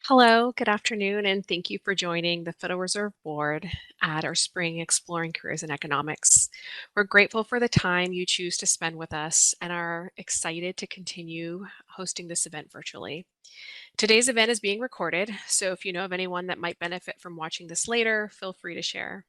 Hello, good afternoon, and thank you for joining the Federal Reserve Board at our spring Exploring Careers in Economics. We're grateful for the time you choose to spend with us and are excited to continue hosting this event virtually. Today's event is being recorded, so if you know of anyone that might benefit from watching this later, feel free to share.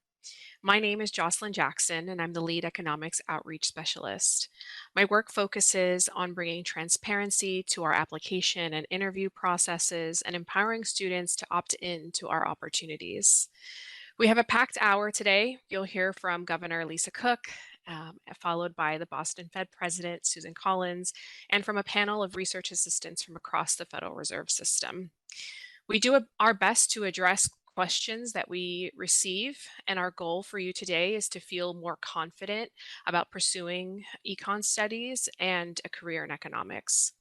My name is Jocelyn Jackson, and I'm the lead economics outreach specialist. My work focuses on bringing transparency to our application and interview processes and empowering students to opt in to our opportunities. We have a packed hour today. You'll hear from Governor Lisa Cook, followed by the Boston Fed President, Susan Collins, and from a panel of research assistants from across the Federal Reserve System. We do our best to address questions that we receive, and our goal for you today is to feel more confident about pursuing econ studies and a career in economics.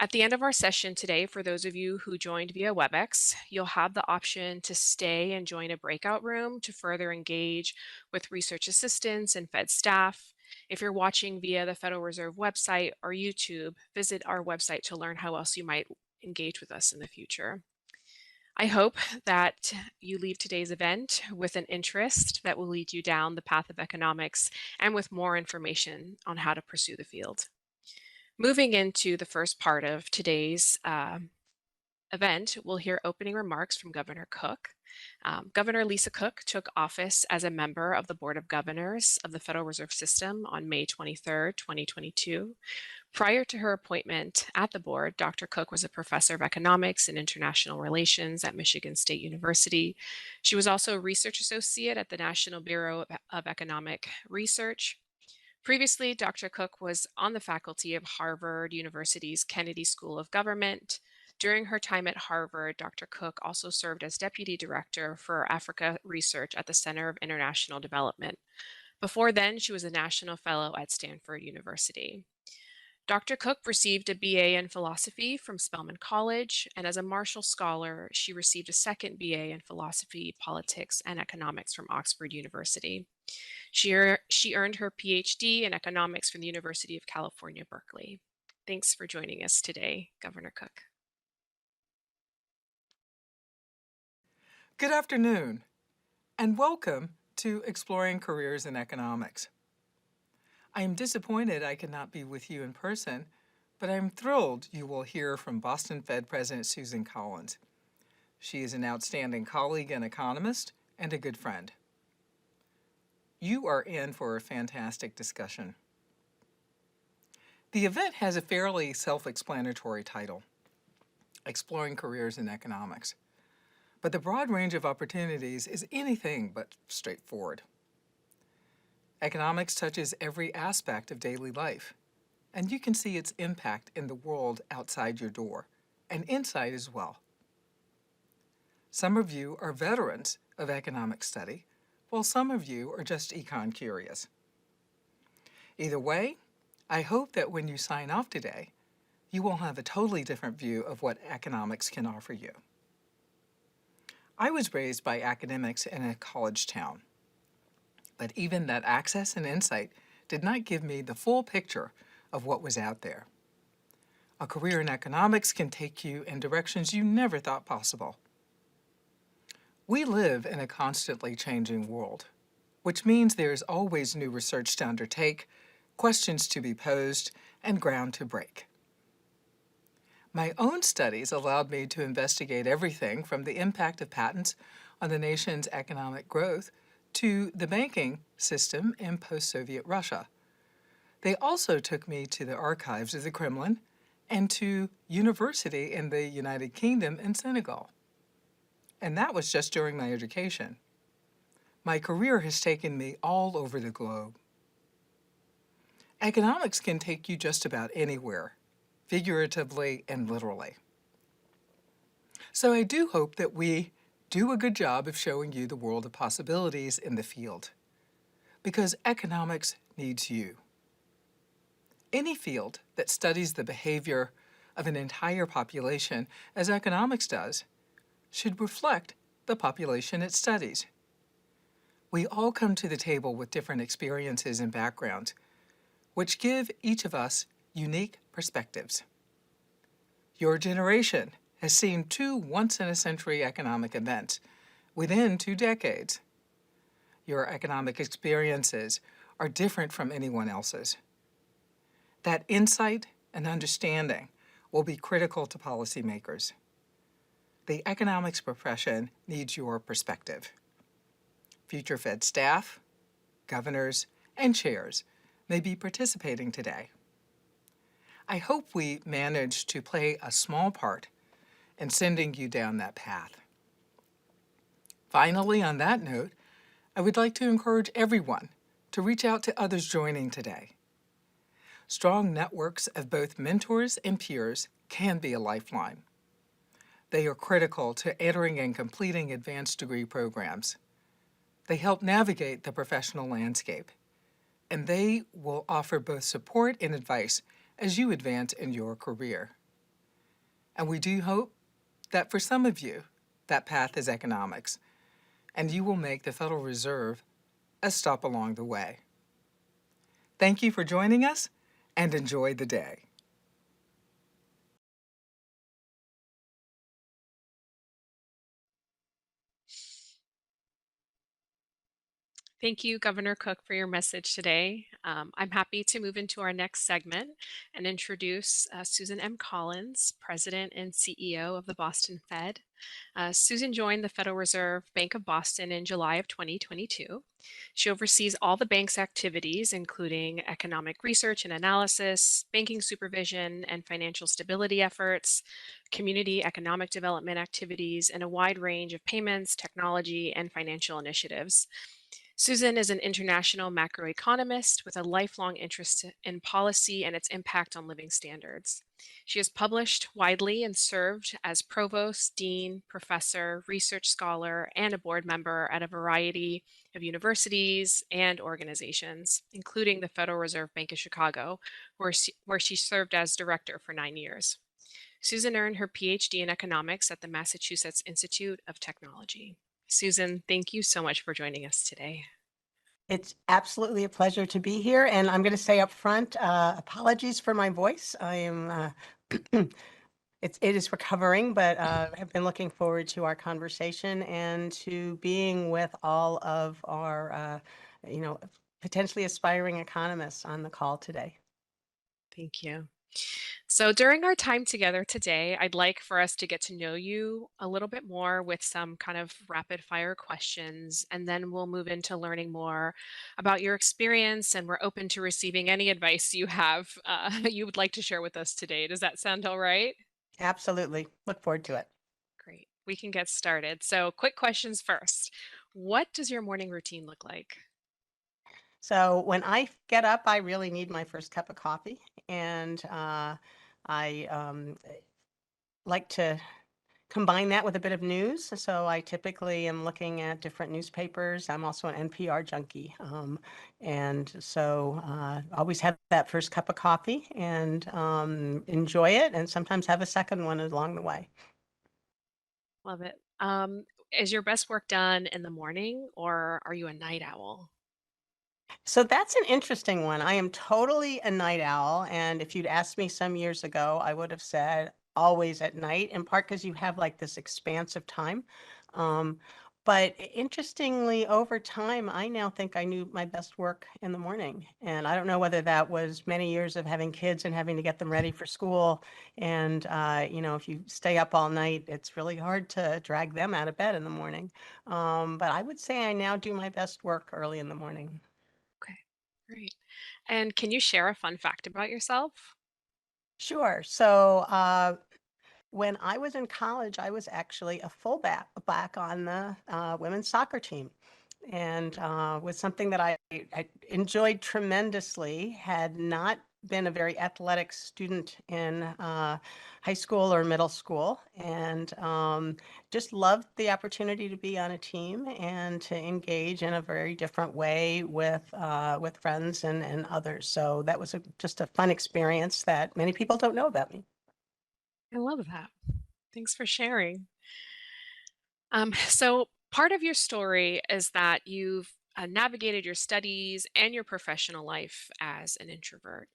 At the end of our session today, for those of you who joined via WebEx, you'll have the option to stay and join a breakout room to further engage with research assistants and Fed staff. If you're watching via the Federal Reserve website or YouTube, visit our website to learn how else you might engage with us in the future. I hope that you leave today's event with an interest that will lead you down the path of economics and with more information on how to pursue the field. Moving into the first part of today's event, we'll hear opening remarks from Governor Cook. Governor Lisa Cook took office as a member of the Board of Governors of the Federal Reserve System on May 23rd, 2022. Prior to her appointment at the board, Dr. Cook was a professor of economics and international relations at Michigan State University. She was also a research associate at the National Bureau of Economic Research. Previously, Dr. Cook was on the faculty of Harvard University's Kennedy School of Government. During her time at Harvard, Dr. Cook also served as deputy director for Africa research at the Center of International Development. Before then, she was a national fellow at Stanford University. Dr. Cook received a BA in philosophy from Spelman College, and as a Marshall Scholar, she received a second BA in philosophy, politics, and economics from Oxford University. She earned her PhD in economics from the University of California, Berkeley. Thanks for joining us today, Governor Cook. Good afternoon, and welcome to Exploring Careers in Economics. I am disappointed I could not be with you in person, but I'm thrilled you will hear from Boston Fed President Susan Collins. She is an outstanding colleague and economist and a good friend. You are in for a fantastic discussion. The event has a fairly self-explanatory title, Exploring Careers in Economics. But the broad range of opportunities is anything but straightforward. Economics touches every aspect of daily life, and you can see its impact in the world outside your door, and inside as well. Some of you are veterans of economic study, while some of you are just econ curious. Either way, I hope that when you sign off today, you will have a totally different view of what economics can offer you. I was raised by academics in a college town, but even that access and insight did not give me the full picture of what was out there. A career in economics can take you in directions you never thought possible. We live in a constantly changing world, which means there is always new research to undertake, questions to be posed, and ground to break. My own studies allowed me to investigate everything from the impact of patents on the nation's economic growth to the banking system in post-Soviet Russia. They also took me to the archives of the Kremlin and to university in the United Kingdom and Senegal. And that was just during my education. My career has taken me all over the globe. Economics can take you just about anywhere, figuratively and literally. So I do hope that we do a good job of showing you the world of possibilities in the field, because economics needs you. Any field that studies the behavior of an entire population, as economics does, should reflect the population it studies. We all come to the table with different experiences and backgrounds, which give each of us unique perspectives. Your generation has seen two once-in-a-century economic events within 2 decades. Your economic experiences are different from anyone else's. That insight and understanding will be critical to policymakers. The economics profession needs your perspective. Future Fed staff, governors, and chairs may be participating today. I hope we manage to play a small part in sending you down that path. Finally, on that note, I would like to encourage everyone to reach out to others joining today. Strong networks of both mentors and peers can be a lifeline. They are critical to entering and completing advanced degree programs. They help navigate the professional landscape, and they will offer both support and advice as you advance in your career. And we do hope that for some of you, that path is economics, and you will make the Federal Reserve a stop along the way. Thank you for joining us, and enjoy the day. Thank you, Governor Cook, for your message today. I'm happy to move into our next segment and introduce Susan M. Collins, President and CEO of the Boston Fed. Susan joined the Federal Reserve Bank of Boston in July of 2022. She oversees all the bank's activities, including economic research and analysis, banking supervision and financial stability efforts, community economic development activities, and a wide range of payments, technology, and financial initiatives. Susan is an international macroeconomist with a lifelong interest in policy and its impact on living standards. She has published widely and served as provost, dean, professor, research scholar, and a board member at a variety of universities and organizations, including the Federal Reserve Bank of Chicago, where she served as director for 9 years. Susan earned her PhD in economics at the Massachusetts Institute of Technology. Susan, thank you so much for joining us today. It's absolutely a pleasure to be here, and I'm going to say up front, apologies for my voice. I am, it is recovering, but have been looking forward to our conversation and to being with all of our, you know, potentially aspiring economists on the call today. Thank you. So, during our time together today, I'd like for us to get to know you a little bit more with some kind of rapid fire questions, and then we'll move into learning more about your experience. And we're open to receiving any advice you have you would like to share with us today. Does that sound all right? Absolutely. Look forward to it. Great. We can get started. So, quick questions first. What does your morning routine look like? So when I get up, I really need my first cup of coffee, and I like to combine that with a bit of news. So I typically am looking at different newspapers. I'm also an NPR junkie. And so always have that first cup of coffee and enjoy it, and sometimes have a second one along the way. Love it. Is your best work done in the morning or are you a night owl? So that's an interesting one. I am totally a night owl. And if you'd asked me some years ago, I would have said always at night, in part because you have like this expanse of time. Um, but interestingly, over time, I now think I knew my best work in the morning. And I don't know whether that was many years of having kids and having to get them ready for school. And, you know, if you stay up all night, it's really hard to drag them out of bed in the morning. But I would say I now do my best work early in the morning. Okay, great. And can you share a fun fact about yourself? Sure. So when I was in college, I was actually a fullback back on the women's soccer team, and was something that I enjoyed tremendously. Had not been a very athletic student in high school or middle school, and just loved the opportunity to be on a team and to engage in a very different way with friends and others. So that was just a fun experience that many people don't know about me. I love that. Thanks for sharing. So, part of your story is that you've navigated your studies and your professional life as an introvert.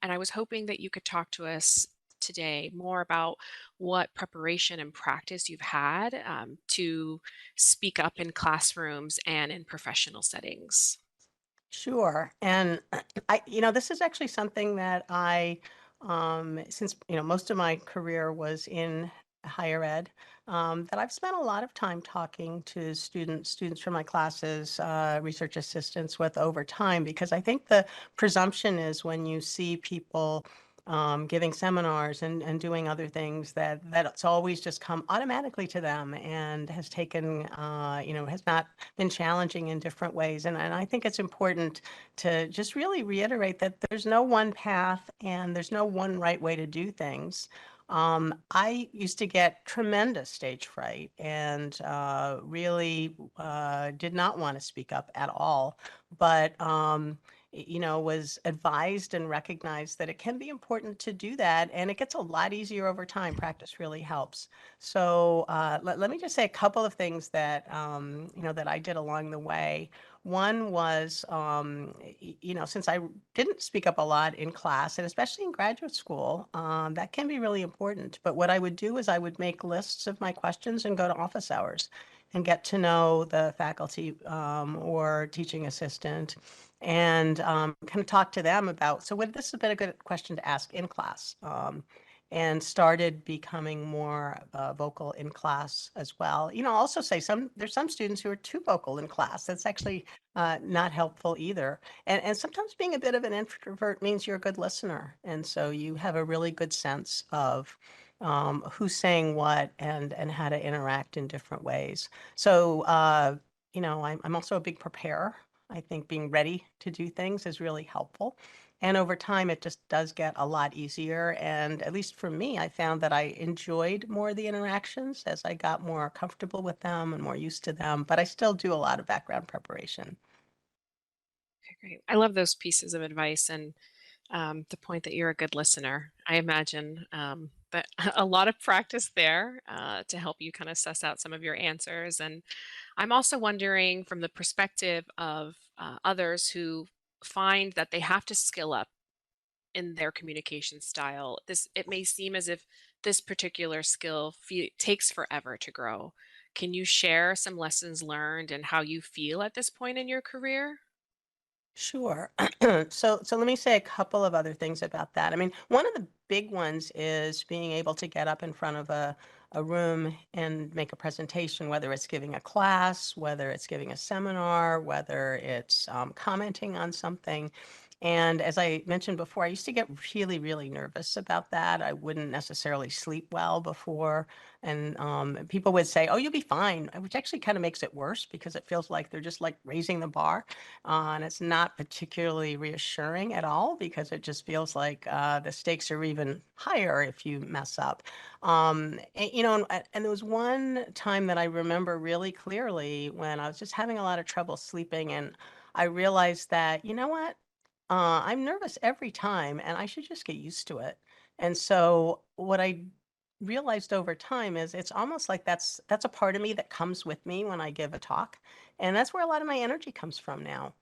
And I was hoping that you could talk to us today more about what preparation and practice you've had to speak up in classrooms and in professional settings. Sure. And this is actually something that since, most of my career was in higher ed, that I've spent a lot of time talking to students from my classes, research assistants with over time, because I think the presumption is when you see people giving seminars and doing other things that it's always just come automatically to them and has taken, has not been challenging in different ways. And I think it's important to just really reiterate that there's no one path and there's no one right way to do things. I used to get tremendous stage fright and really did not want to speak up at all, but was advised and recognized that it can be important to do that, and it gets a lot easier over time. Practice really helps. So let me just say a couple of things that that I did along the way. One was, since I didn't speak up a lot in class, and especially in graduate school, that can be really important. But what I would do is I would make lists of my questions and go to office hours and get to know the faculty or teaching assistant and kind of talk to them about, so would this have been a good question to ask in class? And started becoming more vocal in class as well. Also say there's some students who are too vocal in class. That's actually not helpful either. And sometimes being a bit of an introvert means you're a good listener. And so you have a really good sense of who's saying what and how to interact in different ways. So, I'm also a big preparer. I think being ready to do things is really helpful. And over time, it just does get a lot easier. And at least for me, I found that I enjoyed more of the interactions as I got more comfortable with them and more used to them. But I still do a lot of background preparation. Okay, great. I love those pieces of advice and the point that you're a good listener. I imagine that a lot of practice there to help you kind of suss out some of your answers. And I'm also wondering from the perspective of others who find that they have to skill up in their communication style. It may seem as if this particular skill takes forever to grow. Can you share some lessons learned and how you feel at this point in your career? Sure. So let me say a couple of other things about that. I mean, one of the big ones is being able to get up in front of a room and make a presentation, whether it's giving a class, whether it's giving a seminar, whether it's commenting on something. And as I mentioned before, I used to get really, really nervous about that. I wouldn't necessarily sleep well before. And people would say, "Oh, you'll be fine," which actually kind of makes it worse because it feels like they're just like raising the bar. And it's not particularly reassuring at all because it just feels like the stakes are even higher if you mess up. And there was one time that I remember really clearly when I was just having a lot of trouble sleeping, and I realized that, you know what? I'm nervous every time, and I should just get used to it. And so, what I realized over time is it's almost like that's a part of me that comes with me when I give a talk, and that's where a lot of my energy comes from now.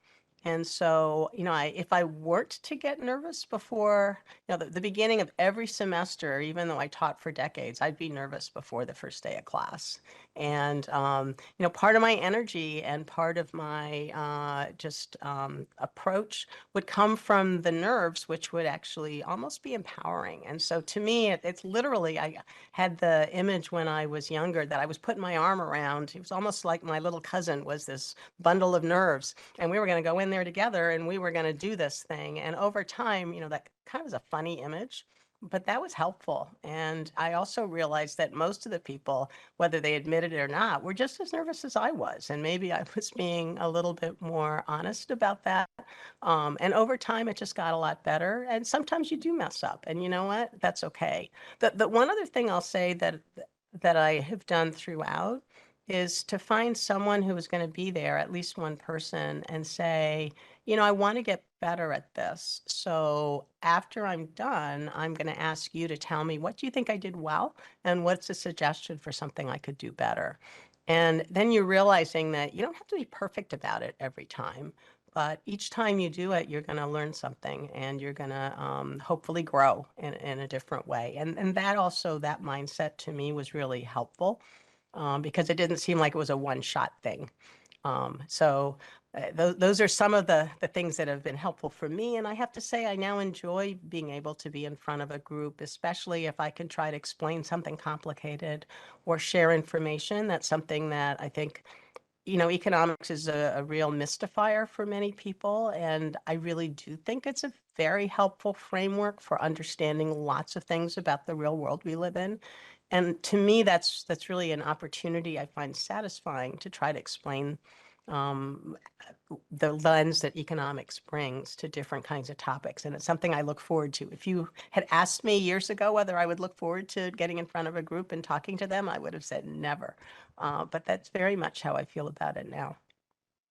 And so, if I weren't to get nervous before, the beginning of every semester, even though I taught for decades, I'd be nervous before the first day of class. And, part of my energy and part of my just approach would come from the nerves, which would actually almost be empowering. And so to me, it's literally, I had the image when I was younger that I was putting my arm around. It was almost like my little cousin was this bundle of nerves, and we were going to go in there together and we were going to do this thing. And over time, that kind of is a funny image. But that was helpful. And I also realized that most of the people, whether they admitted it or not, were just as nervous as I was. And maybe I was being a little bit more honest about that. And over time, it just got a lot better. And sometimes you do mess up, and you know what? That's okay. The one other thing I'll say that I have done throughout is to find someone who is going to be there, at least one person, and say, I want to get better at this. So after I'm done, I'm going to ask you to tell me, what do you think I did well, and what's a suggestion for something I could do better? And then you're realizing that you don't have to be perfect about it every time, but each time you do it, you're going to learn something and you're going to hopefully grow in a different way. And that also, that mindset to me was really helpful because it didn't seem like it was a one-shot thing. Those are some of the things that have been helpful for me. And I have to say, I now enjoy being able to be in front of a group, especially if I can try to explain something complicated or share information. That's something that I think, economics is a real mystifier for many people. And I really do think it's a very helpful framework for understanding lots of things about the real world we live in. And to me, that's really an opportunity I find satisfying to try to explain um, the lens that economics brings to different kinds of topics. And it's something I look forward to. If you had asked me years ago whether I would look forward to getting in front of a group and talking to them, I would have said never. But that's very much how I feel about it now.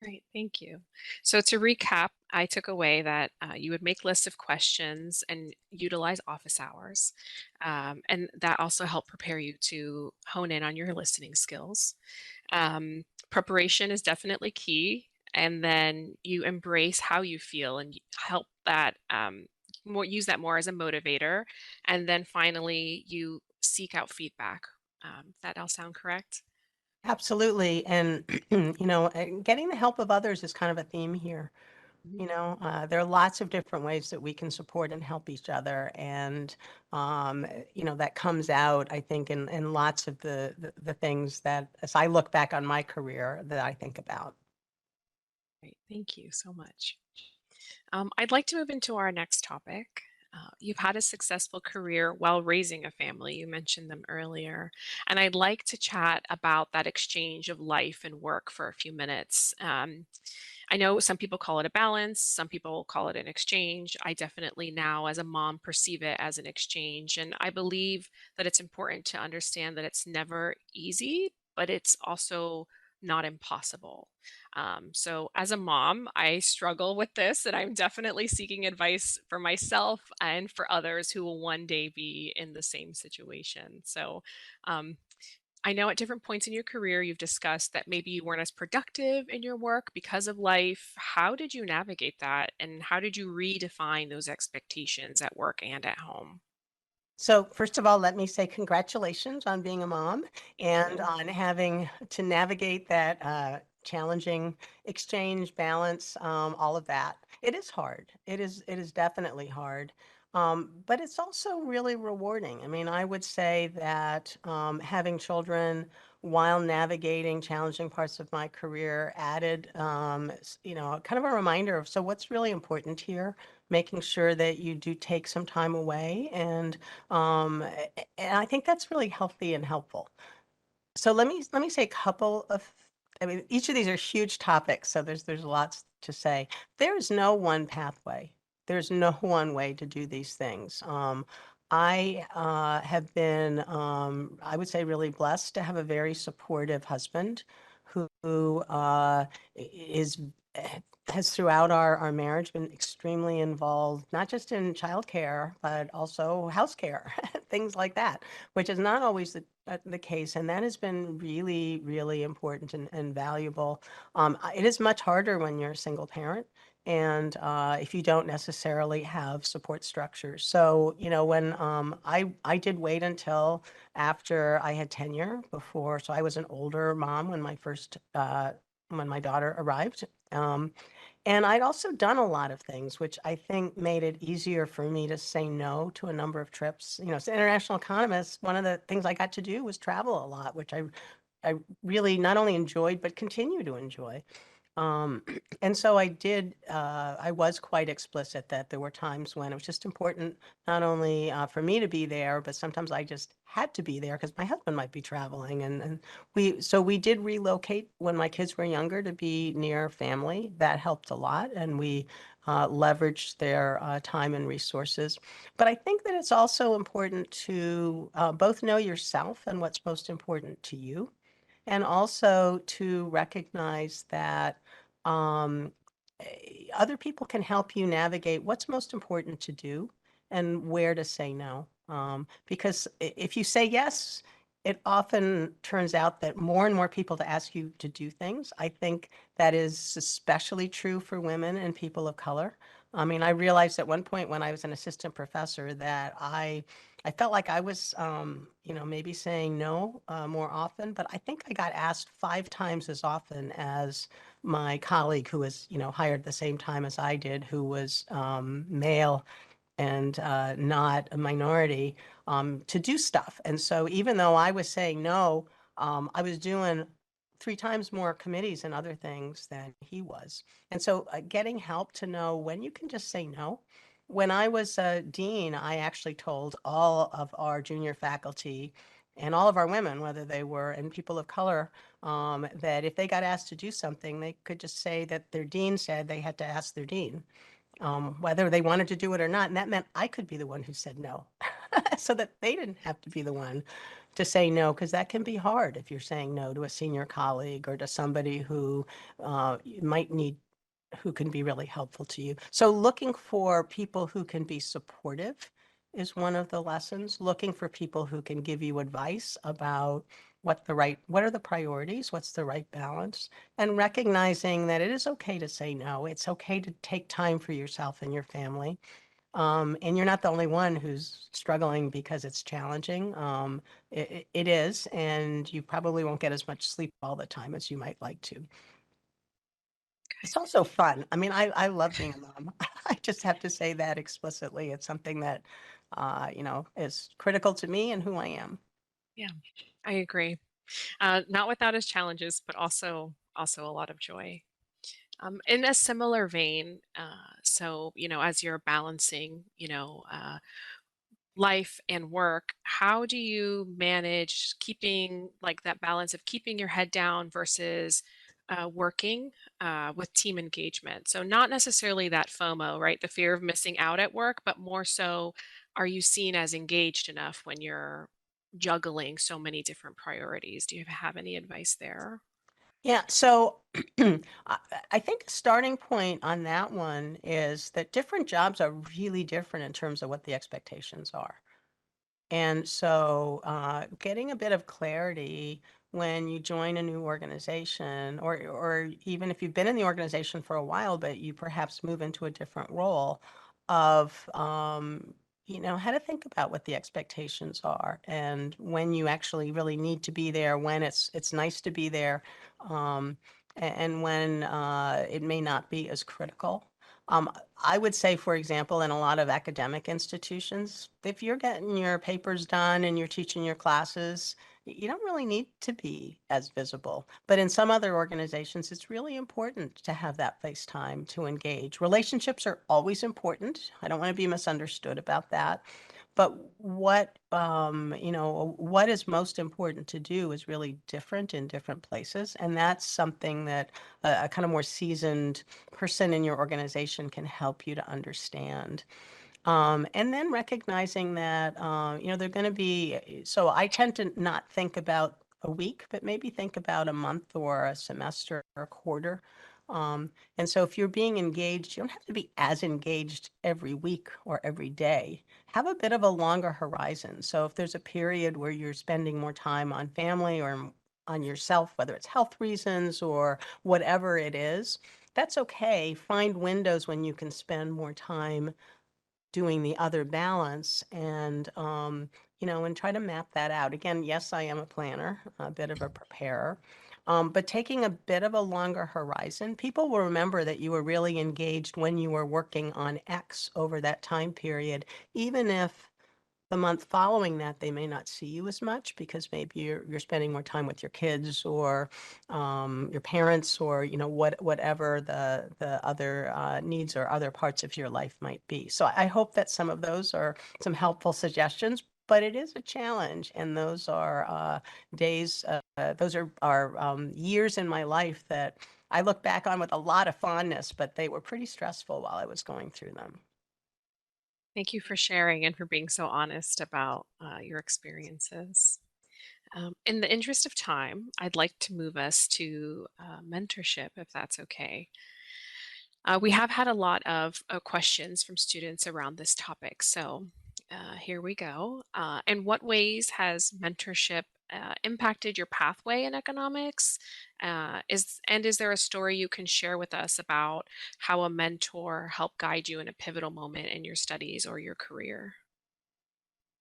Great, thank you. So to recap, I took away that you would make lists of questions and utilize office hours. And that also helped prepare you to hone in on your listening skills. Preparation is definitely key. And then you embrace how you feel and help that more use that more as a motivator. And then finally, you seek out feedback. That all sound correct? Absolutely. And, getting the help of others is kind of a theme here. There are lots of different ways that we can support and help each other. And, that comes out, I think, in lots of the things that, as I look back on my career, that I think about. Great, thank you so much. I'd like to move into our next topic. You've had a successful career while raising a family. You mentioned them earlier. And I'd like to chat about that exchange of life and work for a few minutes. I know some people call it a balance, some people call it an exchange. I definitely now, as a mom, perceive it as an exchange. And I believe that it's important to understand that it's never easy, but it's also not impossible. So, as a mom, I struggle with this, and I'm definitely seeking advice for myself and for others who will one day be in the same situation. So, um, I know at different points in your career, you've discussed that maybe you weren't as productive in your work because of life. How did you navigate that? And how did you redefine those expectations at work and at home? So, first of all, let me say congratulations on being a mom Thank and you. on having to navigate that challenging exchange, balance, all of that. It is hard. It is definitely hard. But it's also really rewarding. I mean, I would say that having children while navigating challenging parts of my career added, kind of a reminder of so what's really important here, making sure that you do take some time away and I think that's really healthy and helpful. So let me say a couple of I mean, each of these are huge topics, so there's lots to say. There is no one pathway. There's no one way to do these things. I have been, I would say, really blessed to have a very supportive husband who is has throughout our marriage been extremely involved, not just in childcare, but also house care, things like that, which is not always the case. And that has been really, really important and valuable. It is much harder when you're a single parent and if you don't necessarily have support structures. So, when I did wait until after I had tenure before, so I was an older mom when when my daughter arrived. And I'd also done a lot of things, which I think made it easier for me to say no to a number of trips. As an international economist, one of the things I got to do was travel a lot, which I really not only enjoyed, but continue to enjoy. Um, and so I was quite explicit that there were times when it was just important not only for me to be there, but sometimes I just had to be there because my husband might be traveling. And so we did relocate when my kids were younger to be near family. That helped a lot. And we leveraged their time and resources. But I think that it's also important to both know yourself and what's most important to you and also to recognize that um, other people can help you navigate what's most important to do and where to say no. Because if you say yes, It often turns out that more and more people to ask you to do things. I think that is especially true for women and people of color. I mean, I realized at one point when I was an assistant professor that I felt like I was, maybe saying no more often, but I think I got asked 5 times as often as my colleague who was, hired the same time as I did, who was male and not a minority to do stuff. And so even though I was saying no, I was doing 3 times more committees and other things than he was. And so getting help to know when you can just say no. When I was a dean, I actually told all of our junior faculty and all of our women, whether they were and people of color, that if they got asked to do something, they could just say that their dean said they had to ask their dean whether they wanted to do it or not. And that meant I could be the one who said no so that they didn't have to be the one to say no, because that can be hard if you're saying no to a senior colleague or to somebody who you might need, who can be really helpful to you. So looking for people who can be supportive is one of the lessons. Looking for people who can give you advice about what are the priorities, what's the right balance, and recognizing that it is okay to say no. It's okay to take time for yourself and your family. And you're not the only one who's struggling because it's challenging. It is, and you probably won't get as much sleep all the time as you might like to. It's also fun. I mean, I love being a mom. I just have to say that explicitly. It's something that, is critical to me and who I am. Yeah, I agree. Not without its challenges, but also a lot of joy. In a similar vein, so as you're balancing, life and work, how do you manage keeping like that balance of keeping your head down versus working with team engagement? So not necessarily that FOMO, right? The fear of missing out at work, but more so, are you seen as engaged enough when you're juggling so many different priorities? Do you have any advice there? Yeah, so I I think a starting point on that one is that different jobs are really different in terms of what the expectations are. And so, getting a bit of clarity when you join a new organization, or even if you've been in the organization for a while, but you perhaps move into a different role, of how to think about what the expectations are, and when you actually really need to be there, when it's nice to be there, and when it may not be as critical. Um, I would say, for example, in a lot of academic institutions, if you're getting your papers done and you're teaching your classes, you don't really need to be as visible. But in some other organizations, it's really important to have that face time to engage. Relationships are always important. I don't want to be misunderstood about that. But what is most important to do is really different in different places. And that's something that a kind of more seasoned person in your organization can help you to understand. And then recognizing that, they're going to be, so I tend to not think about a week, but maybe think about a month or a semester or a quarter. And so if you're being engaged, you don't have to be as engaged every week or every day. Have a bit of a longer horizon. So if there's a period where you're spending more time on family or on yourself, whether it's health reasons or whatever it is, that's okay. Find windows when you can spend more time doing the other balance and try to map that out. Again, yes, I am a planner, a bit of a preparer, but taking a bit of a longer horizon, people will remember that you were really engaged when you were working on X over that time period, even if the month following that, they may not see you as much because maybe you're spending more time with your kids or your parents or whatever the other needs or other parts of your life might be. So I hope that some of those are some helpful suggestions. But it is a challenge, and those are days. Those are years in my life that I look back on with a lot of fondness, but they were pretty stressful while I was going through them. Thank you for sharing and for being so honest about your experiences. In the interest of time, I'd like to move us to mentorship, if that's okay. We have had a lot of questions from students around this topic. So here we go. In what ways has mentorship impacted your pathway in economics? Is there a story you can share with us about how a mentor helped guide you in a pivotal moment in your studies or your career?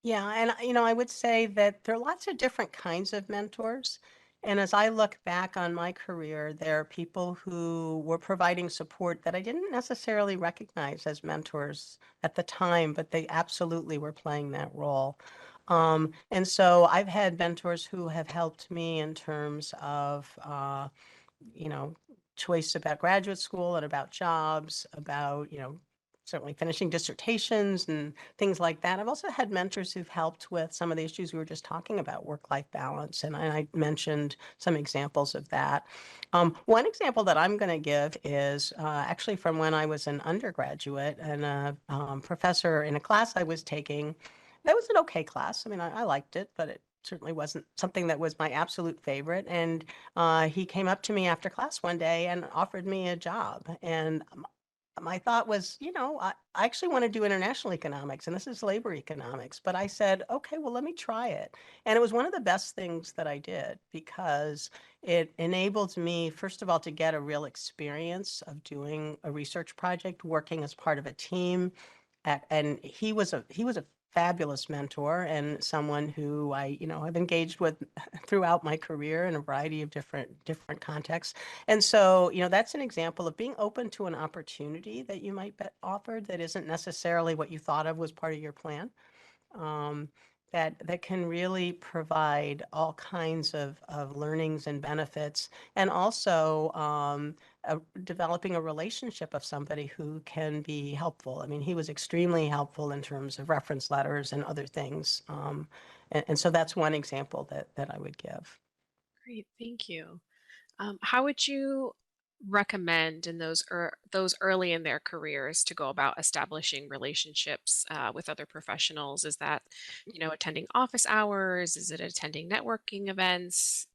Yeah, and I would say that there are lots of different kinds of mentors. And as I look back on my career, there are people who were providing support that I didn't necessarily recognize as mentors at the time, but they absolutely were playing that role. And so I've had mentors who have helped me in terms of you know, choice about graduate school and about jobs, about, certainly finishing dissertations and things like that. I've also had mentors who've helped with some of the issues we were just talking about, work-life balance, and I mentioned some examples of that. One example that I'm going to give is actually from when I was an undergraduate and a professor in a class I was taking. That was an okay class. I mean, I liked it, but it certainly wasn't something that was my absolute favorite. And he came up to me after class one day and offered me a job. And my thought was, I actually want to do international economics, and this is labor economics. But I said, okay, well, let me try it. And it was one of the best things that I did because it enabled me, first of all, to get a real experience of doing a research project, working as part of a team. And he was a fabulous mentor and someone who have engaged with throughout my career in a variety of different contexts. And so, that's an example of being open to an opportunity that you might be offered that isn't necessarily what you thought of was part of your plan. Um, that can really provide all kinds of learnings and benefits, and also developing a relationship of somebody who can be helpful. I mean, he was extremely helpful in terms of reference letters and other things. And so that's one example that I would give. Great, thank you. How would you recommend in those early in their careers to go about establishing relationships with other professionals? Is that, attending office hours? Is it attending networking events?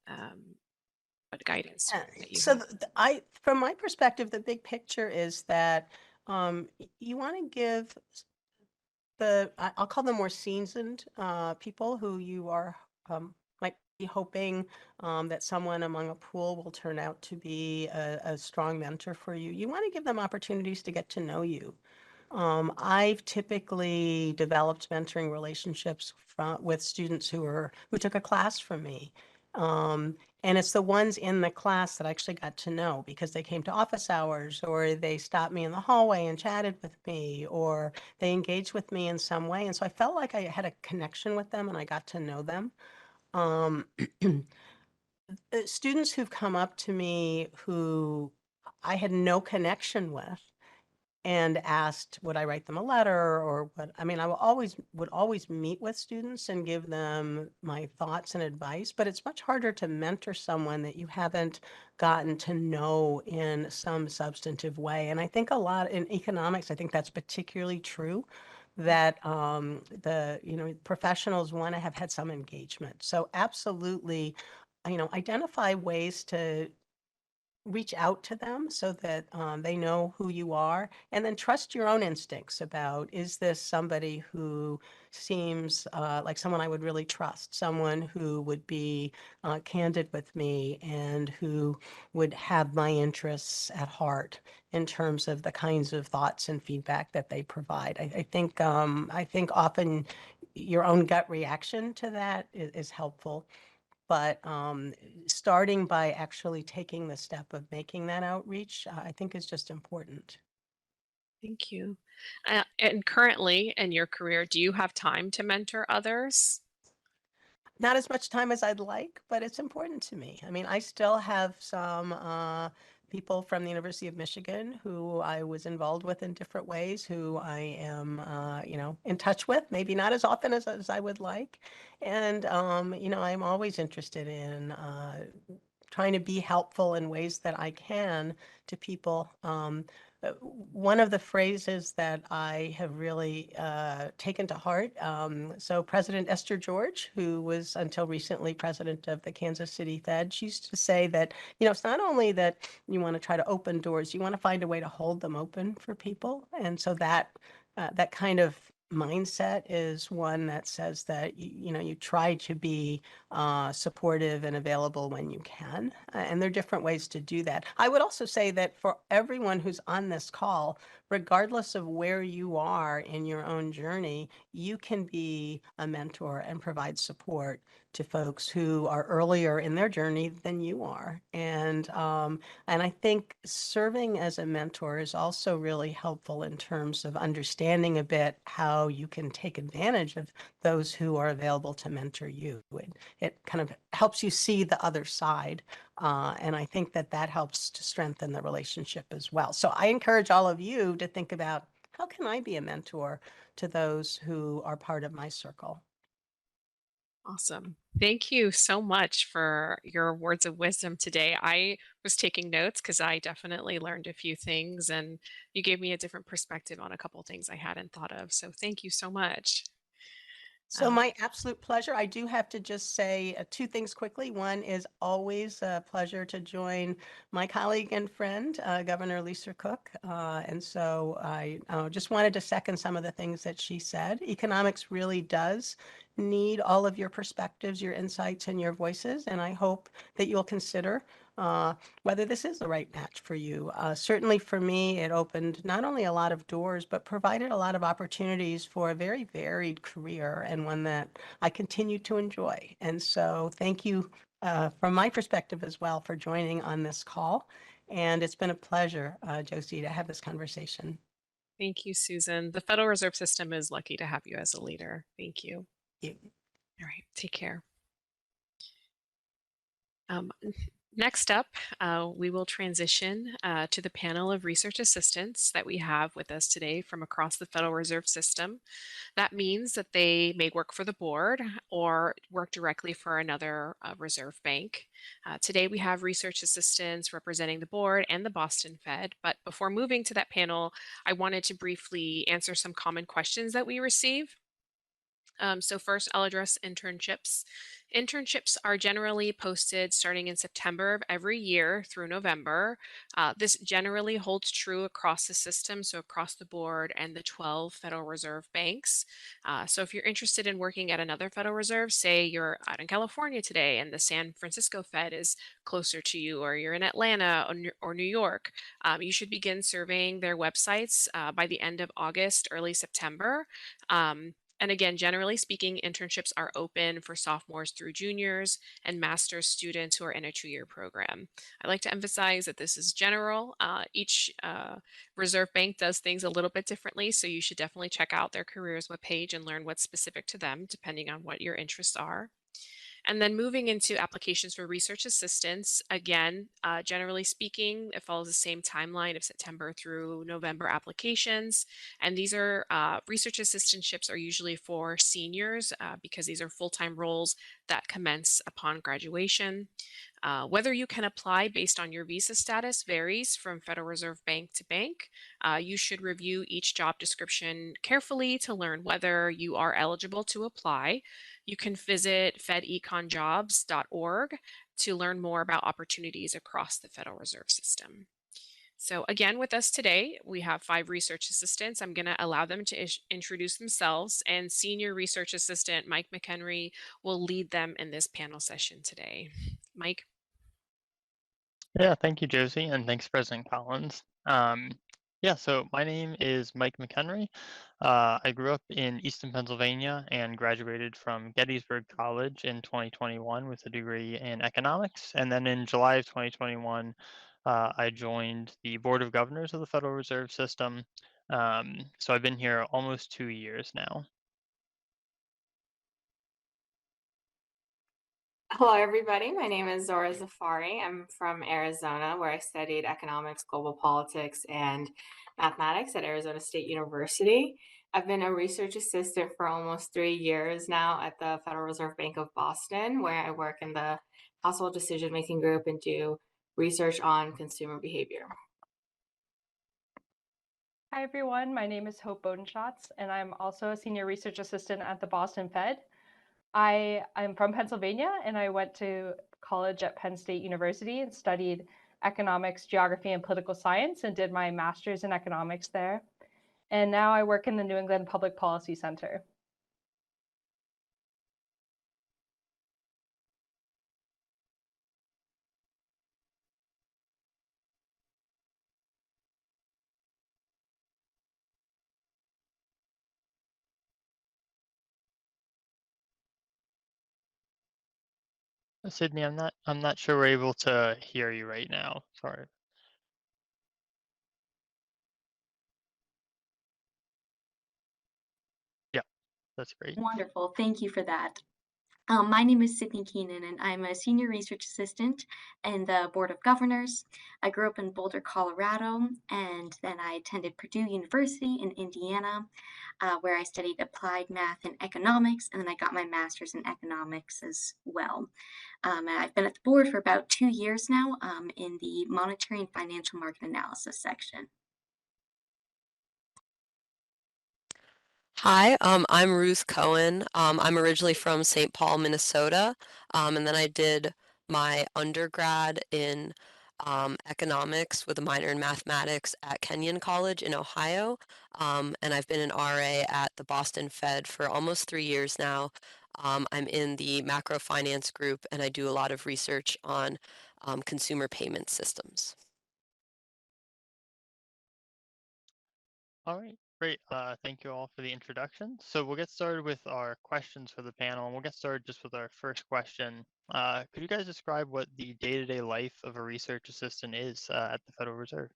What guidance that you So have? from my perspective, the big picture is that you want to give I'll call them more seasoned people who you are might be hoping that someone among a pool will turn out to be a strong mentor for you. You want to give them opportunities to get to know you. I've typically developed mentoring relationships with students who took a class from me. Um, and it's the ones in the class that I actually got to know because they came to office hours or they stopped me in the hallway and chatted with me or they engaged with me in some way. And so I felt like I had a connection with them and I got to know them. Um, Students who've come up to me who I had no connection with and asked would I write them a letter or what. I mean, I would always meet with students and give them my thoughts and advice, but it's much harder to mentor someone that you haven't gotten to know in some substantive way. And I think a lot in economics, I think that's particularly true that the professionals want to have had some engagement. So absolutely, identify ways to reach out to them so that they know who you are, and then trust your own instincts about, is this somebody who seems like someone I would really trust, someone who would be candid with me and who would have my interests at heart in terms of the kinds of thoughts and feedback that they provide. I think often your own gut reaction to that is helpful, but starting by actually taking the step of making that outreach, I think is just important. Thank you. And currently in your career, do you have time to mentor others? Not as much time as I'd like, but it's important to me. I mean, I still have some people from the University of Michigan who I was involved with in different ways, who I am, in touch with, maybe not as often as I would like. And, I'm always interested in trying to be helpful in ways that I can to people. One of the phrases that I have really taken to heart, so President Esther George, who was until recently president of the Kansas City Fed, she used to say that, it's not only that you want to try to open doors, you want to find a way to hold them open for people. And so that kind of mindset is one that says that you try to be supportive and available when you can, and there are different ways to do that. I would also say that for everyone who's on this call, regardless of where you are in your own journey, you can be a mentor and provide support to folks who are earlier in their journey than you are. And I think serving as a mentor is also really helpful in terms of understanding a bit how you can take advantage of those who are available to mentor you. It kind of helps you see the other side. And I think that that helps to strengthen the relationship as well. So I encourage all of you to think about, how can I be a mentor to those who are part of my circle? Awesome. Thank you so much for your words of wisdom today. I was taking notes because I definitely learned a few things, and you gave me a different perspective on a couple things I hadn't thought of. So thank you so much. So Uh, my absolute pleasure. I do have to just say two things quickly. One is always a pleasure to join my colleague and friend, Governor Lisa Cook. And so I just wanted to second some of the things that she said. Economics really does need all of your perspectives, your insights, and your voices. And I hope that you'll consider uh, whether this is the right match for you. Certainly for me, it opened not only a lot of doors, but provided a lot of opportunities for a very varied career, and one that I continue to enjoy. And so thank you from my perspective as well for joining on this call. And it's been a pleasure, Josie, to have this conversation. Thank you, Susan. The Federal Reserve System is lucky to have you as a leader. Thank you. You. All right, take care. Next up, we will transition to the panel of research assistants that we have with us today from across the Federal Reserve System. That means that they may work for the board or work directly for another reserve bank. Today, we have research assistants representing the board and the Boston Fed. But before moving to that panel, I wanted to briefly answer some common questions that we receive. So first, I'll address internships. Internships are generally posted starting in September of every year through November. This generally holds true across the system, so across the board and the 12 Federal Reserve banks. So if you're interested in working at another Federal Reserve, say you're out in California today and the San Francisco Fed is closer to you, or you're in Atlanta or New York, you should begin surveying their websites by the end of August, early September. And again, generally speaking, internships are open for sophomores through juniors and master's students who are in a 2-year program. I like to emphasize that this is general. Each reserve bank does things a little bit differently, so you should definitely check out their careers webpage and learn what's specific to them, depending on what your interests are. And then moving into applications for research assistants, again, generally speaking, it follows the same timeline of September through November applications. And these are research assistantships are usually for seniors because these are full-time roles that commence upon graduation. Whether you can apply based on your visa status varies from Federal Reserve Bank to bank. You should review each job description carefully to learn whether you are eligible to apply. You can visit fedeconjobs.org to learn more about opportunities across the Federal Reserve System. So again, with us today, we have 5 research assistants. I'm going to allow them to introduce themselves, and Senior Research Assistant Mike McHenry will lead them in this panel session today. Mike? Yeah, thank you, Josie, and thanks, President Collins. Yeah, so my name is Mike McHenry. I grew up in Easton, Pennsylvania, and graduated from Gettysburg College in 2021 with a degree in economics. And then in July of 2021, I joined the Board of Governors of the Federal Reserve System. So I've been here almost 2 years now. Hello, everybody. My name is Zora Zafari. I'm from Arizona, where I studied economics, global politics, and mathematics at Arizona State University. I've been a research assistant for almost 3 years now at the Federal Reserve Bank of Boston, where I work in the household decision-making group and do research on consumer behavior. Hi, everyone. My name is Hope Bodenschatz, and I'm also a senior research assistant at the Boston Fed. I'm from Pennsylvania, and I went to college at Penn State University and studied economics, geography, and political science, and did my master's in economics there. and now I work in the New England Public Policy Center. Sydney, I'm not sure we're able to hear you right now. Sorry. Yeah, that's great. Wonderful. Thank you for that. My name is Sydney Keenan, and I'm a senior research assistant in the Board of Governors. I grew up in Boulder, Colorado, and then I attended Purdue University in Indiana, where I studied applied math and economics, and then I got my master's in economics as well. And I've been at the board for about 2 years now in the monetary and financial market analysis section. Hi, I'm Ruth Cohen. I'm originally from St. Paul, Minnesota, and then I did my undergrad in economics with a minor in mathematics at Kenyon College in Ohio, and I've been an RA at the Boston Fed for almost 3 years now. I'm in the macro finance group, and I do a lot of research on consumer payment systems. All right, great. Thank you all for the introduction. So we'll get started with our questions for the panel, and we'll get started just with our first question. Could you guys describe what the day-to-day life of a research assistant is at the Federal Reserve?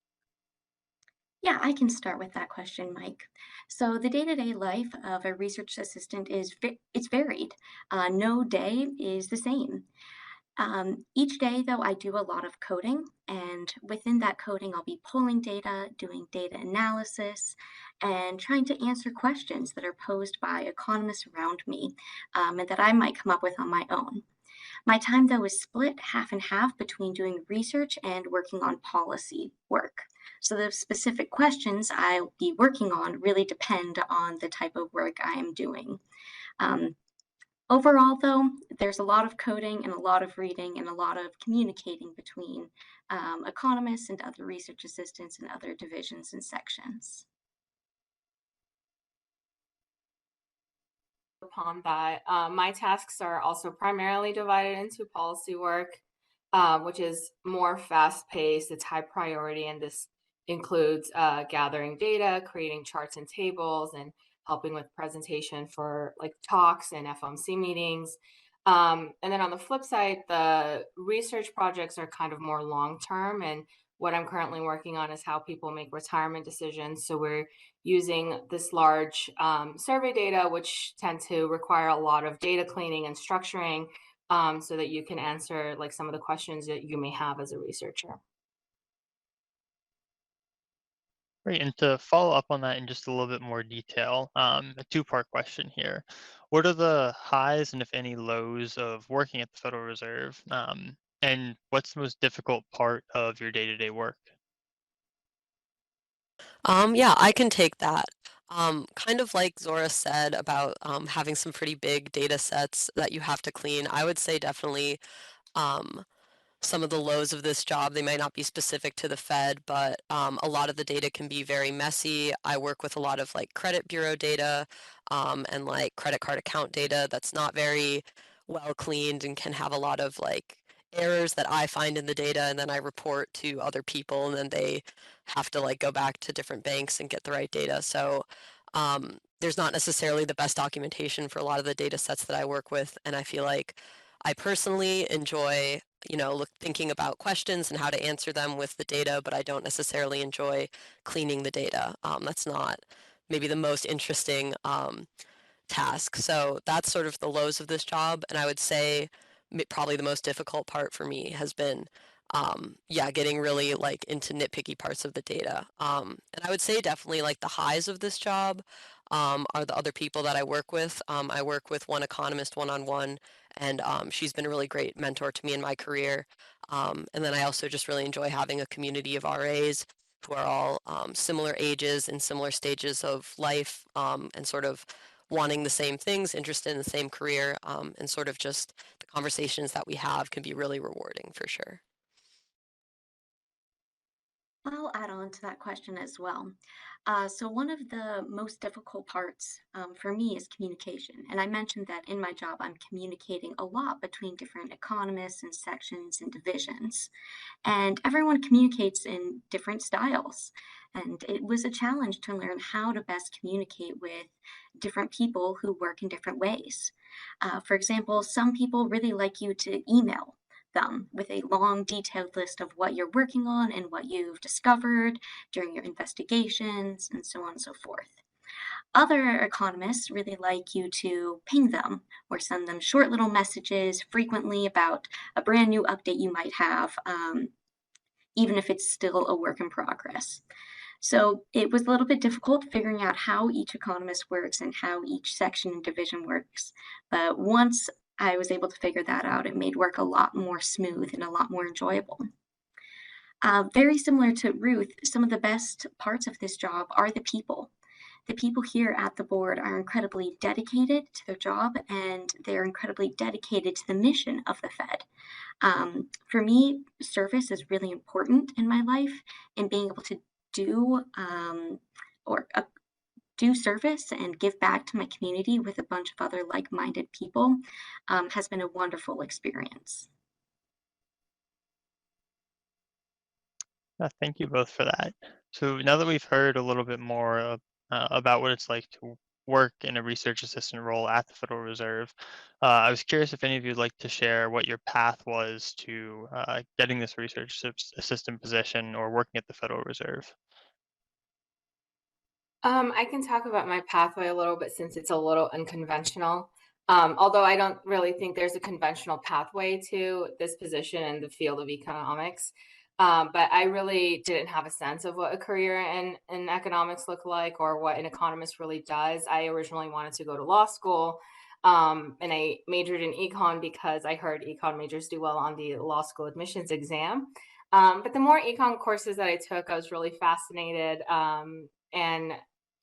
Yeah, I can start with that question, Mike. So the day-to-day life of a research assistant it's varied. No day is the same. Each day, though, I do a lot of coding, and within that coding, I'll be pulling data, doing data analysis, and trying to answer questions that are posed by economists around me, and that I might come up with on my own. My time, though, is split half and half between doing research and working on policy work. So the specific questions I'll be working on really depend on the type of work I am doing. Um, Overall, though, there's a lot of coding and a lot of reading and a lot of communicating between economists and other research assistants and other divisions and sections. Upon that, my tasks are also primarily divided into policy work, which is more fast paced, it's high priority, and this includes gathering data, creating charts and tables, and helping with presentation for like talks and FOMC meetings. And then on the flip side, the research projects are kind of more long term. And what I'm currently working on is how people make retirement decisions. So we're using this large survey data, which tend to require a lot of data cleaning and structuring so that you can answer like some of the questions that you may have as a researcher. Great, and to follow up on that in just a little bit more detail, a two-part question here. What are the highs and if any lows of working at the Federal Reserve? And what's the most difficult part of your day-to-day work? Yeah, I can take that. Kind of like Zora said about having some pretty big data sets that you have to clean, I would say definitely um, some of the lows of this job. They might not be specific to the Fed, but a lot of the data can be very messy. I work with a lot of like credit bureau data and like credit card account data that's not very well cleaned and can have a lot of like errors that I find in the data, and then I report to other people, and then they have to like go back to different banks and get the right data. So there's not necessarily the best documentation for a lot of the data sets that I work with, and I feel like I personally enjoy thinking about questions and how to answer them with the data, but I don't necessarily enjoy cleaning the data. That's not maybe the most interesting task. So that's sort of the lows of this job. And I would say probably the most difficult part for me has been, yeah, getting really like into nitpicky parts of the data. And I would say definitely like the highs of this job are the other people that I work with. I work with one economist one-on-one, and she's been a really great mentor to me in my career. And then I also just really enjoy having a community of RAs who are all similar ages and similar stages of life, and sort of wanting the same things, interested in the same career, and sort of just the conversations that we have can be really rewarding for sure. I'll add on to that question as well. So one of the most difficult parts for me is communication. And I mentioned that in my job, I'm communicating a lot between different economists and sections and divisions. And everyone communicates in different styles. And it was a challenge to learn how to best communicate with different people who work in different ways. For example, some people really like you to email them with a long, detailed list of what you're working on and what you've discovered during your investigations, and so on and so forth. Other economists really like you to ping them or send them short little messages frequently about a brand new update you might have, even if it's still a work in progress. So it was a little bit difficult figuring out how each economist works and how each section and division works. But once I was able to figure that out, it made work a lot more smooth and a lot more enjoyable. Very similar to Ruth, some of the best parts of this job are the people. The people here at the board are incredibly dedicated to their job and they're incredibly dedicated to the mission of the Fed. For me, service is really important in my life, and being able to do or do service and give back to my community with a bunch of other like-minded people has been a wonderful experience. Thank you both for that. So now that we've heard a little bit more about what it's like to work in a research assistant role at the Federal Reserve, I was curious if any of you would like to share what your path was to getting this research assistant position or working at the Federal Reserve. I can talk about my pathway a little bit since it's a little unconventional. Although I don't really think there's a conventional pathway to this position in the field of economics. But I really didn't have a sense of what a career in economics looked like or what an economist really does. I originally wanted to go to law school. And I majored in econ because I heard econ majors do well on the law school admissions exam. But the more econ courses that I took, I was really fascinated. And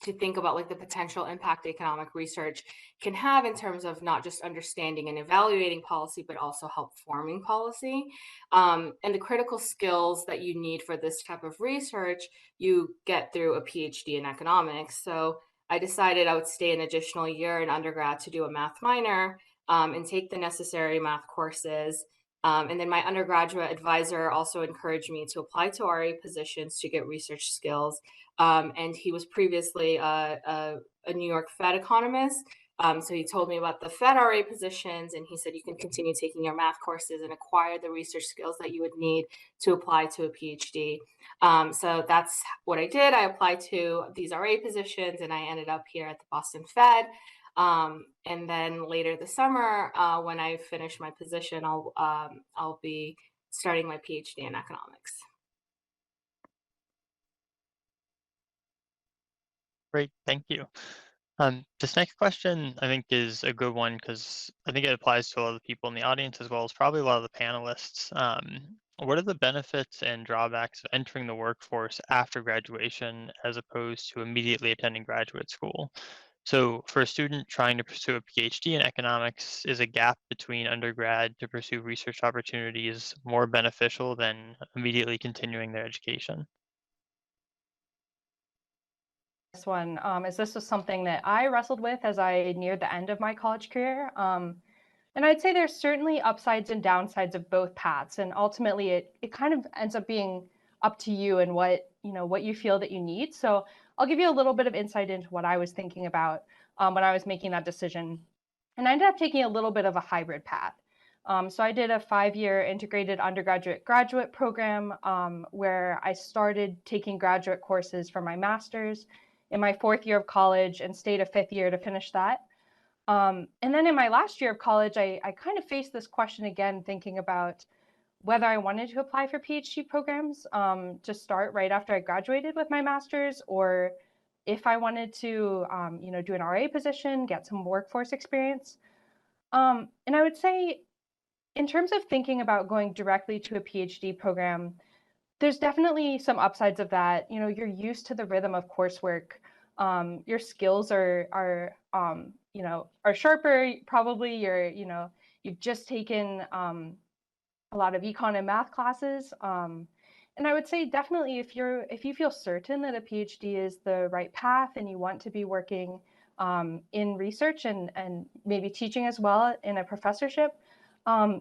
to think about like the potential impact economic research can have in terms of not just understanding and evaluating policy, but also help forming policy. And the critical skills that you need for this type of research, you get through a PhD in economics. So I decided I would stay an additional year in undergrad to do a math minor and take the necessary math courses. And then my undergraduate advisor also encouraged me to apply to RA positions to get research skills. And he was previously a New York Fed economist. So he told me about the Fed RA positions, and he said you can continue taking your math courses and acquire the research skills that you would need to apply to a PhD. So that's what I did. I applied to these RA positions, and I ended up here at the Boston Fed. And then later this summer, when I finish my position, I'll be starting my PhD in economics. Great, thank you. This next question I think is a good one because I think it applies to a lot of the people in the audience as well as probably a lot of the panelists. What are the benefits and drawbacks of entering the workforce after graduation as opposed to immediately attending graduate school? So for a student trying to pursue a PhD in economics, is a gap between undergrad to pursue research opportunities more beneficial than immediately continuing their education? This one, as this was something that I wrestled with as I neared the end of my college career. And I'd say there's certainly upsides and downsides of both paths. And ultimately it kind of ends up being up to you and what you feel that you need. So I'll give you a little bit of insight into what I was thinking about when I was making that decision. And I ended up taking a little bit of a hybrid path. So I did a 5-year integrated undergraduate graduate program where I started taking graduate courses for my master's in my 4th year of college and stayed a 5th year to finish that. And then in my last year of college, I kind of faced this question again, thinking about whether I wanted to apply for PhD programs to start right after I graduated with my master's, or if I wanted to, do an RA position, get some workforce experience. And I would say, in terms of thinking about going directly to a PhD program, there's definitely some upsides of that. You're used to the rhythm of coursework. Your skills are sharper. Probably you've just taken a lot of econ and math classes, And I would say definitely if you feel certain that a PhD is the right path and you want to be working in research and maybe teaching as well in a professorship,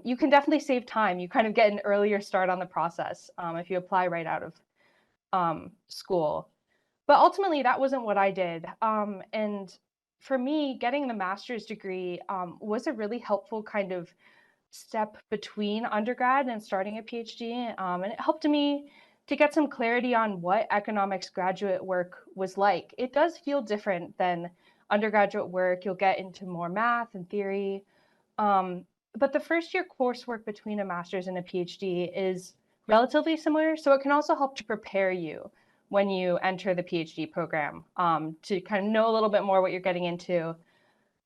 you can definitely save time. You kind of get an earlier start on the process if you apply right out of school. But ultimately, that wasn't what I did. And for me, getting the master's degree was a really helpful kind of step between undergrad and starting a PhD. And it helped me to get some clarity on what economics graduate work was like. It does feel different than undergraduate work. You'll get into more math and theory. Um, but the first year coursework between a master's and a PhD is relatively similar. So it can also help to prepare you when you enter the PhD program to kind of know a little bit more what you're getting into.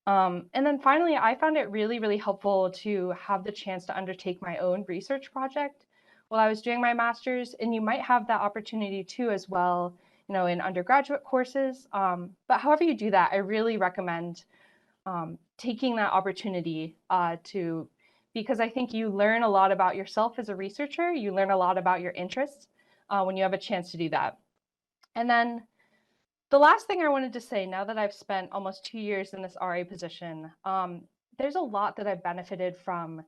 And then finally, I found it really, really helpful to have the chance to undertake my own research project while I was doing my master's. And you might have that opportunity too, as well, in undergraduate courses. But however you do that, I really recommend taking that opportunity because I think you learn a lot about yourself as a researcher. You learn a lot about your interests when you have a chance to do that. And then the last thing I wanted to say, now that I've spent almost 2 years in this RA position, there's a lot that I've benefited from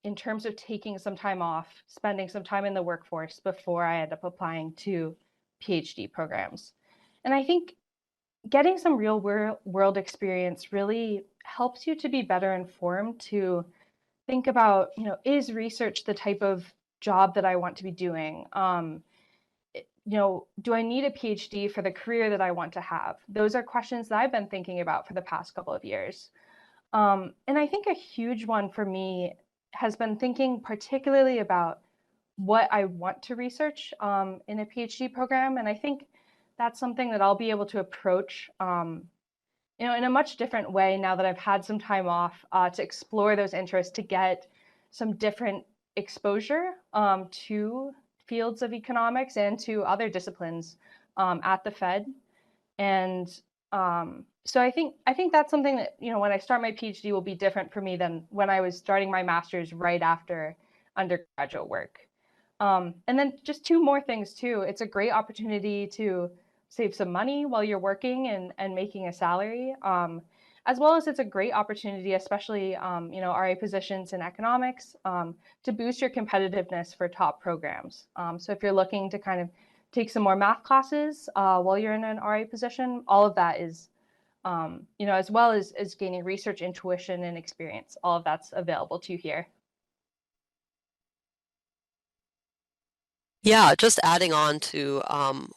in terms of taking some time off, spending some time in the workforce before I end up applying to PhD programs. And I think getting some real world experience really helps you to be better informed to think about, is research the type of job that I want to be doing? Do I need a PhD for the career that I want to have? Those are questions that I've been thinking about for the past couple of years. And I think a huge one for me has been thinking particularly about what I want to research in a PhD program. And I think that's something that I'll be able to approach, in a much different way now that I've had some time off to explore those interests, to get some different exposure to fields of economics and to other disciplines at the Fed. And so I think that's something that, when I start my PhD will be different for me than when I was starting my master's right after undergraduate work. And then just two more things too. It's a great opportunity to save some money while you're working and making a salary, as well as it's a great opportunity, especially RA positions in economics, to boost your competitiveness for top programs. So if you're looking to kind of take some more math classes while you're in an RA position, all of that is, as well as gaining research intuition and experience, all of that's available to you here. Yeah, just adding on to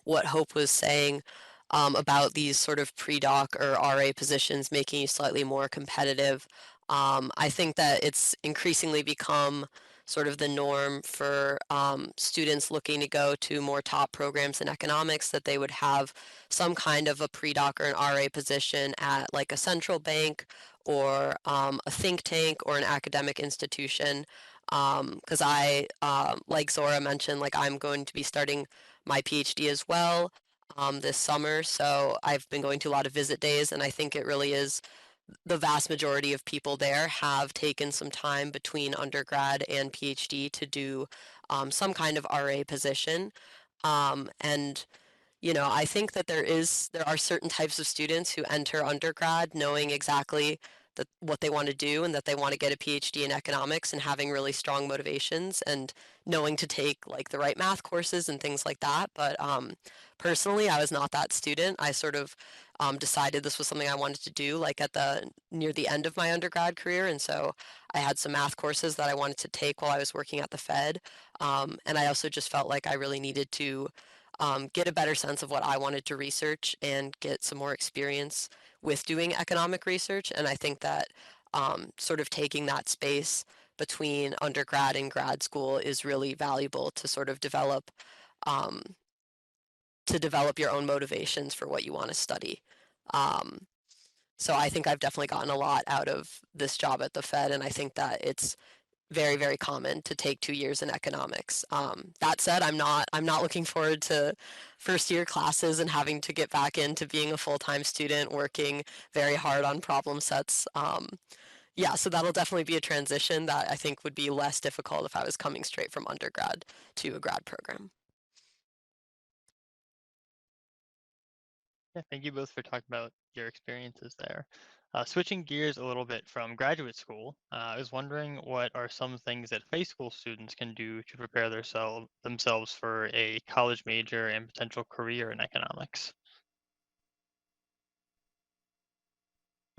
what Hope was saying about these sort of pre-doc or RA positions making you slightly more competitive. I think that it's increasingly become sort of the norm for students looking to go to more top programs in economics that they would have some kind of a pre-doc or an RA position at like a central bank or a think tank or an academic institution. Because like Zora mentioned, like I'm going to be starting my PhD as well this summer. So I've been going to a lot of visit days, and I think it really is the vast majority of people there have taken some time between undergrad and PhD to do some kind of RA position. And I think that there are certain types of students who enter undergrad knowing exactly what they want to do and that they want to get a PhD in economics and having really strong motivations and knowing to take like the right math courses and things like that. But personally, I was not that student. I sort of decided this was something I wanted to do like near the end of my undergrad career, and so I had some math courses that I wanted to take while I was working at the Fed, and I also just felt like I really needed to get a better sense of what I wanted to research and get some more experience with doing economic research. And I think that sort of taking that space between undergrad and grad school is really valuable to sort of um, develop your own motivations for what you want to study. Um, so I think I've definitely gotten a lot out of this job at the Fed, and I think that it's very, very common to take 2 years in economics. That said, I'm not looking forward to first year classes and having to get back into being a full-time student working very hard on problem sets. Yeah, so that'll definitely be a transition that I think would be less difficult if I was coming straight from undergrad to a grad program. Yeah, thank you both for talking about your experiences there. Switching gears a little bit from graduate school, I was wondering what are some things that high school students can do to prepare themselves for a college major and potential career in economics?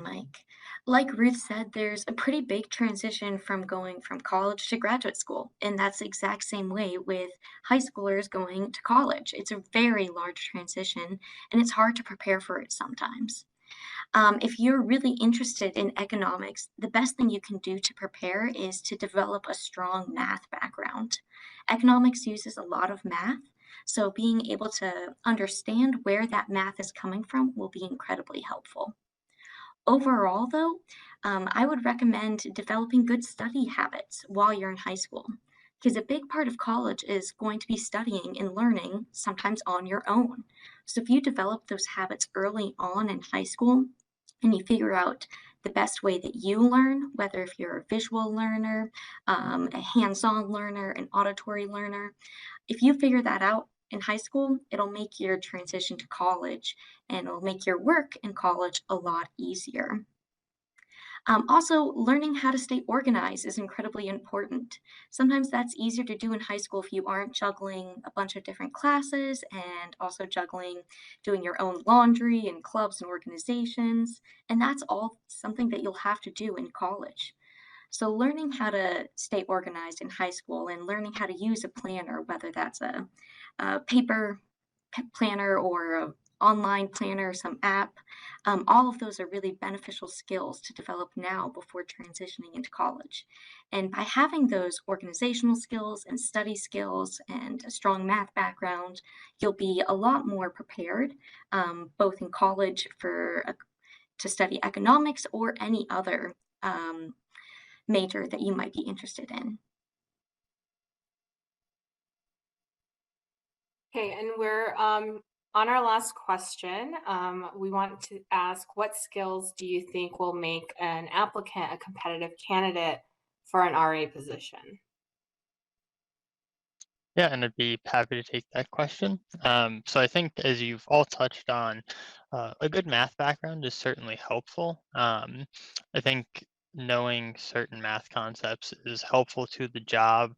Mike. Like Ruth said, there's a pretty big transition from going from college to graduate school. And that's the exact same way with high schoolers going to college. It's a very large transition, and it's hard to prepare for it sometimes. If you're really interested in economics, the best thing you can do to prepare is to develop a strong math background. Economics uses a lot of math, so being able to understand where that math is coming from will be incredibly helpful. Overall, though, I would recommend developing good study habits while you're in high school, because a big part of college is going to be studying and learning, sometimes on your own. So if you develop those habits early on in high school and you figure out the best way that you learn, whether if you're a visual learner, a hands-on learner, an auditory learner, if you figure that out in high school, it'll make your transition to college and it'll make your work in college a lot easier. Also, learning how to stay organized is incredibly important. Sometimes that's easier to do in high school if you aren't juggling a bunch of different classes and also juggling doing your own laundry and clubs and organizations. And that's all something that you'll have to do in college. So, learning how to stay organized in high school and learning how to use a planner, whether that's a paper planner or a online planner, some app, all of those are really beneficial skills to develop now before transitioning into college. And by having those organizational skills and study skills and a strong math background, you'll be a lot more prepared, both in college to study economics or any other major that you might be interested in. Okay, and we're on our last question. We want to ask, what skills do you think will make an applicant a competitive candidate for an RA position? Yeah, and I'd be happy to take that question. So I think as you've all touched on, a good math background is certainly helpful. I think knowing certain math concepts is helpful to the job.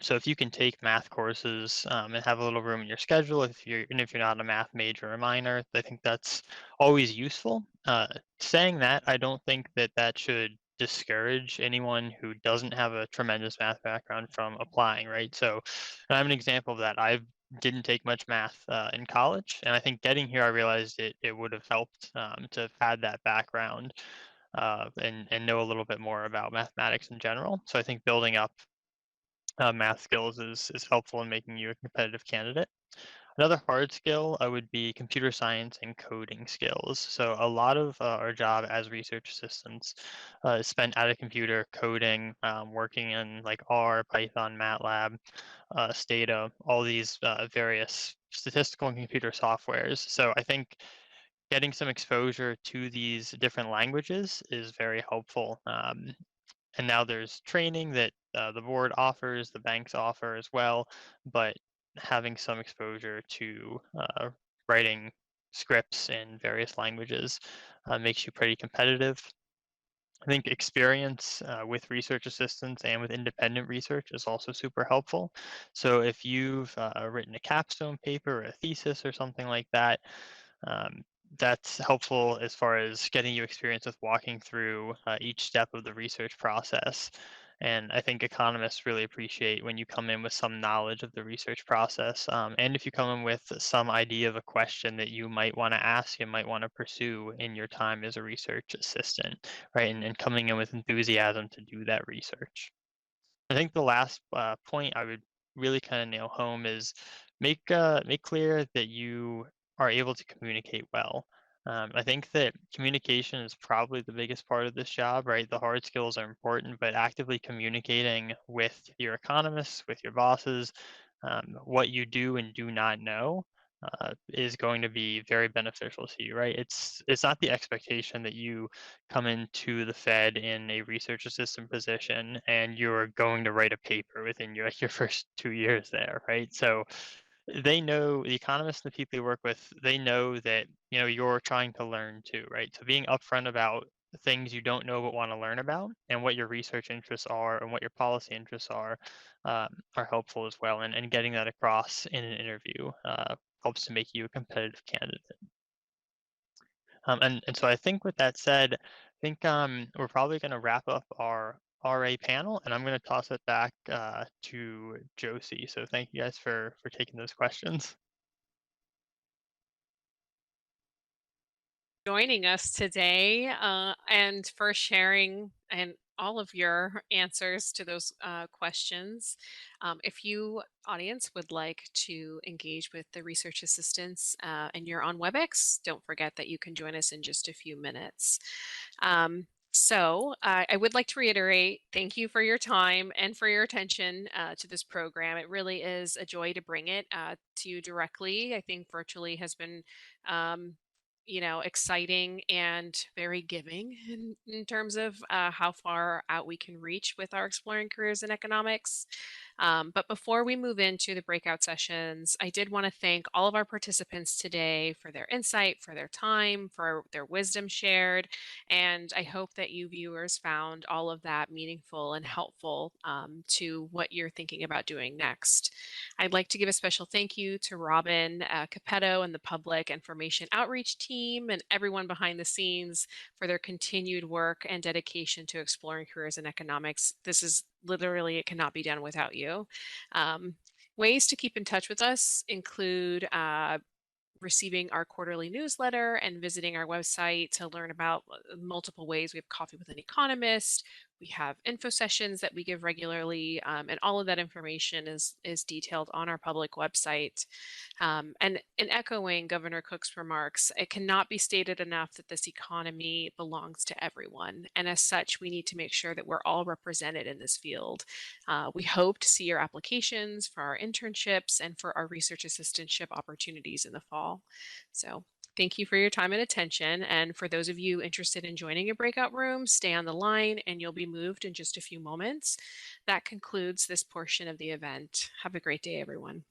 So if you can take math courses and have a little room in your schedule, if you're not a math major or minor, I think that's always useful. Saying that, I don't think that that should discourage anyone who doesn't have a tremendous math background from applying, right? So I'm an example of that. I didn't take much math in college, and I think getting here, I realized it would have helped to have had that background and know a little bit more about mathematics in general. So I think building up math skills is helpful in making you a competitive candidate. Another hard skill would be computer science and coding skills. So a lot of our job as research assistants is spent at a computer coding, working in like R, Python, MATLAB, Stata, all these various statistical and computer softwares. So I think getting some exposure to these different languages is very helpful. And now there's training that the board offers, the banks offer as well, but having some exposure to writing scripts in various languages makes you pretty competitive. I think experience with research assistants and with independent research is also super helpful. So if you've written a capstone paper or a thesis or something like that, um, that's helpful as far as getting you experience with walking through each step of the research process. And I think economists really appreciate when you come in with some knowledge of the research process. And if you come in with some idea of a question that you might want to ask and might want to pursue in your time as a research assistant, right? And coming in with enthusiasm to do that research. I think the last point I would really kind of nail home is make clear that you are able to communicate well. I think that communication is probably the biggest part of this job, right? The hard skills are important, but actively communicating with your economists, with your bosses, what you do and do not know is going to be very beneficial to you, right? It's not the expectation that you come into the Fed in a research assistant position and you're going to write a paper within your like your first 2 years there, right? So they know, the economists and the people you work with, they know that, you're trying to learn too, right? So being upfront about things you don't know but want to learn about, and what your research interests are and what your policy interests are helpful as well. And getting that across in an interview helps to make you a competitive candidate. And so I think with that said, I think we're probably going to wrap up our RA panel, and I'm going to toss it back to Josie. So thank you guys for taking those questions. Joining us today and for sharing and all of your answers to those questions. If you, audience, would like to engage with the research assistants and you're on WebEx, don't forget that you can join us in just a few minutes. I would like to reiterate, thank you for your time and for your attention to this program. It really is a joy to bring it to you directly. I think virtually has been um, exciting and very giving in terms of how far out we can reach with our exploring careers in economics. But before we move into the breakout sessions, I did want to thank all of our participants today for their insight, for their time, for their wisdom shared. And I hope that you viewers found all of that meaningful and helpful to what you're thinking about doing next. I'd like to give a special thank you to Robin Capetto and the Public Information Outreach team and everyone behind the scenes for their continued work and dedication to exploring careers in economics. This is literally, it cannot be done without you. Um, Ways to keep in touch with us include receiving our quarterly newsletter and visiting our website to learn about multiple ways. We have coffee with an economist. We have info sessions that we give regularly, and all of that information is detailed on our public website. And in echoing Governor Cook's remarks, it cannot be stated enough that this economy belongs to everyone. And as such, we need to make sure that we're all represented in this field. We hope to see your applications for our internships and for our research assistantship opportunities in the fall. So thank you for your time and attention. And for those of you interested in joining a breakout room, stay on the line and you'll be moved in just a few moments. That concludes this portion of the event. Have a great day, everyone.